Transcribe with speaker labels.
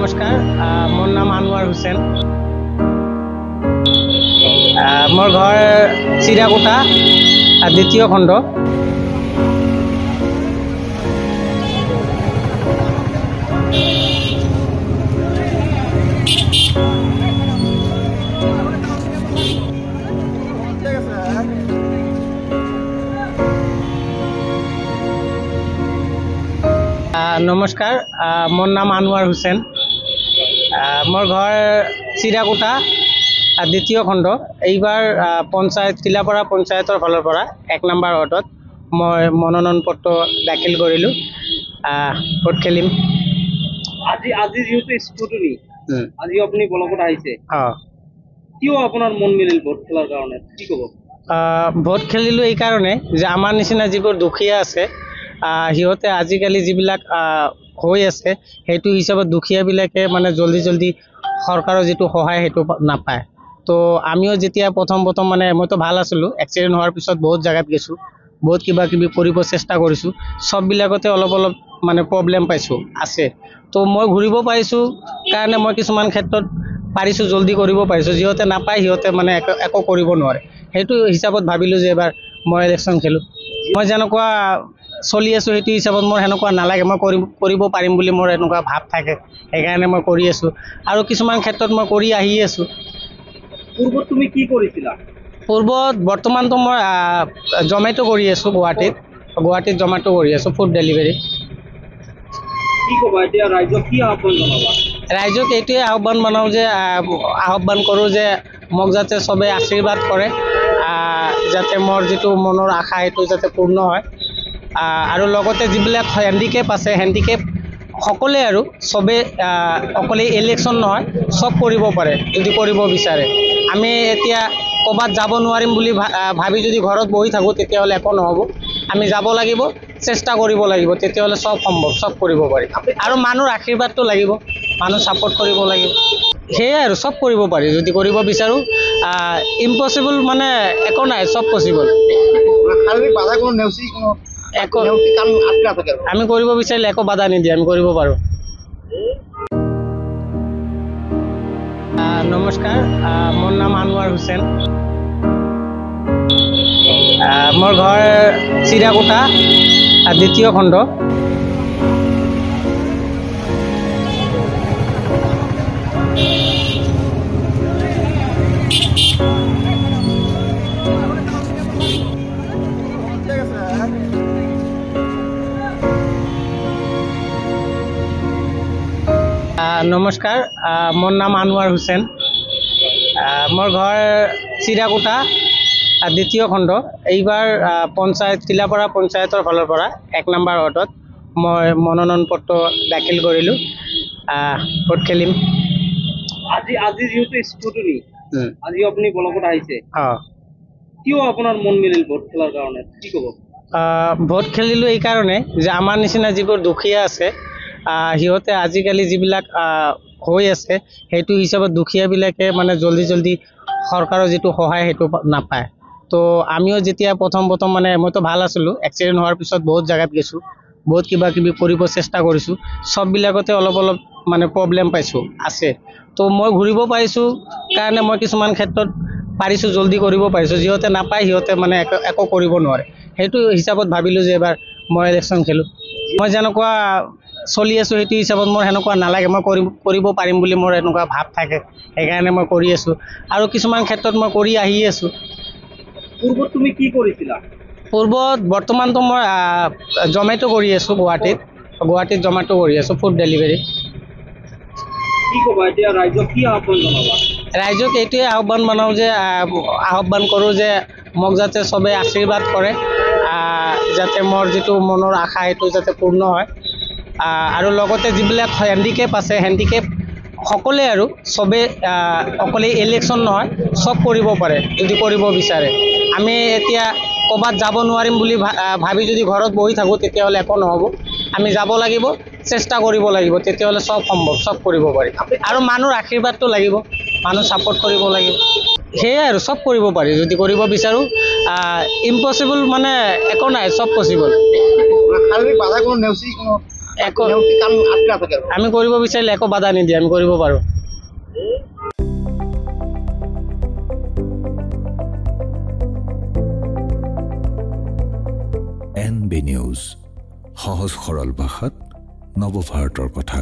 Speaker 1: নমস্কাৰ, মোৰ নাম আনোৱাৰ হুছেইন। মোৰ ঘৰ চিৰাকুটা, দ্বিতীয় খণ্ড। নমস্কাৰ, মোৰ নাম আনোৱাৰ হুছেইন। মোৰ ঘৰ চিৰাকুটা, দ্বিতীয় খণ্ড। এইবাৰ পঞ্চায়ত তিলাপাৰা পঞ্চায়তৰ ফালৰ পৰা 1 নম্বৰ ৱাৰ্ডত মই মনোনয়ন পত্ৰ দাখিল কৰিলোঁ। ভোট খেলিম।
Speaker 2: আজি যেহেতু স্কুটনি আজি আপুনি ব্লকত আহিছে, কিয় আপোনাৰ মন মিলিল ভোট খেলাৰ কাৰণে, কি ক'ব?
Speaker 1: ভোট খেলিলোঁ এই কাৰণে যে আমাৰ নিচিনা যিবোৰ দুখীয়া আছে, সিহঁতে আজিকালি যিবিলাক হৈ আছে সেইটো হিচাপত দুখীয়াবিলাকে মানে জলদি চৰকাৰৰ যিটো সহায় সেইটো নাপায়। তো আমিও যেতিয়া প্ৰথম মানে মইতো ভাল আছিলোঁ, এক্সিডেণ্ট হোৱাৰ পিছত বহুত জেগাত গৈছোঁ, বহুত কিবা কিবি কৰিব চেষ্টা কৰিছোঁ, চববিলাকতে অলপ মানে প্ৰব্লেম পাইছোঁ আছে। তো মই ঘূৰিব পাৰিছোঁ কাৰণে মই কিছুমান ক্ষেত্ৰত পাৰিছোঁ, জলদি কৰিব পাৰিছোঁ। যিহঁতে নাপায় সিহঁতে মানে একো কৰিব নোৱাৰে। সেইটো হিচাপত ভাবিলোঁ যে এবাৰ মই ইলেকশ্যন খেলোঁ। মই যেনেকুৱা চলি আছোঁ সেইটো হিচাপত মোৰ সেনেকুৱা নালাগে, মই কৰিব পাৰিম বুলি মোৰ এনেকুৱা ভাৱ থাকে, সেইকাৰণে মই কৰি আছোঁ। আৰু কিছুমান ক্ষেত্ৰত মই কৰি আহি আছোঁ।
Speaker 2: পূৰ্বত তুমি কি কৰিছিলা?
Speaker 1: পূৰ্বত বৰ্তমানতো মই জমেটো কৰি আছোঁ গুৱাহাটীত জমেটো কৰি আছোঁ, ফুড ডেলিভাৰী।
Speaker 2: কি ক'বা এতিয়া ৰাইজক কি আহ্বান জনাবা?
Speaker 1: ৰাইজক এইটোৱে আহ্বান কৰোঁ যে মোক যাতে চবে আশীৰ্বাদ কৰে, যাতে মোৰ যিটো মনৰ আশা সেইটো যাতে পূৰ্ণ হয়। আৰু লগতে যিবিলাক হেণ্ডিকেপ আছে, হেণ্ডিকেপ সকলোৱে আৰু চবে অকলে ইলেকশ্যন নহয়, চব কৰিব পাৰে যদি কৰিব বিচাৰে। আমি এতিয়া ক'ৰবাত যাব নোৱাৰিম বুলি ভাবি যদি ঘৰত বহি থাকোঁ তেতিয়াহ'লে একো নহ'ব। আমি যাব লাগিব, চেষ্টা কৰিব লাগিব, তেতিয়াহ'লে চব সম্ভৱ, চব কৰিব পাৰি। আৰু মানুহৰ আশীৰ্বাদটো লাগিব, মানুহ ছাপোৰ্ট কৰিব লাগিব। সেয়াই আৰু চব কৰিব পাৰি যদি কৰিব বিচাৰোঁ। ইম্পচিবল মানে একো নাই, চব পচিবল। আমি কৰিব বিচাৰিলে একো বাধা নিদিয়ে, আমি কৰিব পাৰোঁ। নমস্কাৰ, মোৰ নাম আনোৱাৰ হুছেইন। মোৰ ঘৰ চিৰাকুটা, দ্বিতীয় খণ্ড। নমস্কাৰ, মোৰ নাম আনোৱাৰ হুছেইন। মোৰ ঘৰ চিৰাকুটা, দ্বিতীয় খণ্ড। এইবাৰ পঞ্চায়ত তিলাপাৰা পঞ্চায়তৰ ফালৰ পৰা 1 নম্বৰ ৱাৰ্ডত মই মনোনয়ন পত্ৰ দাখিল কৰিলোঁ। ভোট খেলিম।
Speaker 2: আজি যেহেতু স্কুটনি আজি আপুনি ব্লকত আহিছে, কিয় আপোনাৰ মন মিলিল ভোট খেলাৰ কাৰণে, কি ক'ব?
Speaker 1: ভোট খেলিলোঁ এই কাৰণে যে আমাৰ নিচিনা যিবোৰ দুখীয়া আছে, সিহঁতে আজিকালি যিবিলাক হৈ আছে সেইটো হিচাপত দুখীয়াবিলাকে মানে জলদি চৰকাৰৰ যিটো সহায় সেইটো নাপায়। তো আমিও যেতিয়া প্ৰথম মানে মইতো ভাল আছিলোঁ, এক্সিডেণ্ট হোৱাৰ পিছত বহুত জেগাত গৈছোঁ, বহুত কিবা কিবি কৰিব চেষ্টা কৰিছোঁ, চববিলাকতে অলপ মানে প্ৰব্লেম পাইছোঁ আছে। তো মই ঘূৰিব পাৰিছোঁ কাৰণে মই কিছুমান ক্ষেত্ৰত পাৰিছোঁ, জলদি কৰিব পাৰিছোঁ। যিহঁতে নাপায় সিহঁতে মানে একো কৰিব নোৱাৰে। সেইটো হিচাপত ভাবিলোঁ যে এবাৰ মই ইলেকশ্যন খেলোঁ। মই যেনেকুৱা চলি আছোঁ সেইটো হিচাপত মোৰ সেনেকুৱা নালাগে, মই কৰিব পাৰিম বুলি মোৰ এনেকুৱা ভাৱ থাকে, সেইকাৰণে মই কৰি আছোঁ। আৰু কিছুমান ক্ষেত্ৰত মই কৰি আহি আছোঁ।
Speaker 2: পূৰ্বত তুমি কি কৰিছিলা?
Speaker 1: পূৰ্বত বৰ্তমানতো মই জমেটো কৰি আছোঁ গুৱাহাটীত জমেটো কৰি আছোঁ, ফুড ডেলিভাৰী।
Speaker 2: কি ক'বা এতিয়া ৰাইজক কি আহ্বান জনাবা?
Speaker 1: ৰাইজক এইটোৱে আহ্বান কৰোঁ যে মোক যাতে চবে আশীৰ্বাদ কৰে, যাতে মোৰ যিটো মনৰ আশা সেইটো যাতে পূৰ্ণ হয়। আৰু লগতে যিবিলাক হেণ্ডিকেপ আছে, হেণ্ডিকেপ সকলোৱে আৰু চবে অকলে ইলেকশ্যন নহয়, চব কৰিব পাৰে যদি কৰিব বিচাৰে। আমি এতিয়া ক'ৰবাত যাব নোৱাৰিম বুলি ভাবি যদি ঘৰত বহি থাকোঁ তেতিয়াহ'লে একো নহ'ব। আমি যাব লাগিব, চেষ্টা কৰিব লাগিব, তেতিয়াহ'লে চব সম্ভৱ, চব কৰিব পাৰি। আৰু মানুহৰ আশীৰ্বাদটো লাগিব, মানুহ ছাপোৰ্ট কৰিব লাগিব। সেয়াই আৰু চব কৰিব পাৰি যদি কৰিব বিচাৰোঁ। ইম্পচিবল মানে একো নাই, চব পচিবল। একো আমি কৰিব বিচাৰিলে একো বাধা নিদিয়ে, আমি কৰিব পাৰোঁ।
Speaker 3: NB নিউজ, সহজ সৰল ভাষাত নৱভাৰতৰ কথা।